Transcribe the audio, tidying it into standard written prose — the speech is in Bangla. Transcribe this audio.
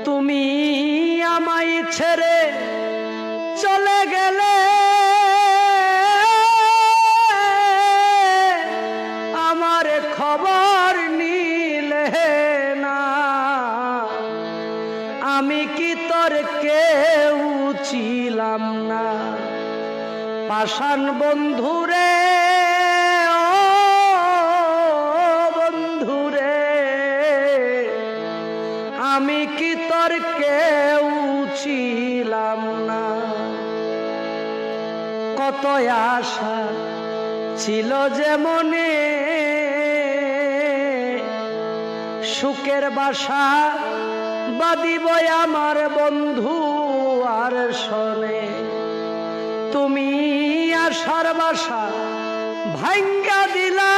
তুমি আমায় ছেড়ে চলে গেলে আমার খবর নিলে না। আমি কি তোর কেউ ছিলাম না? পাষাণ বন্ধুরে, ও বন্ধুরে, আমি কি তোর কেউ ছিলাম না? কত আশা ছিল যে মনে, সুখের বাসা বাঁধিব আমার বন্ধু আর শোনে। তুমি আশার বাসা ভাঙ্গা দিলা,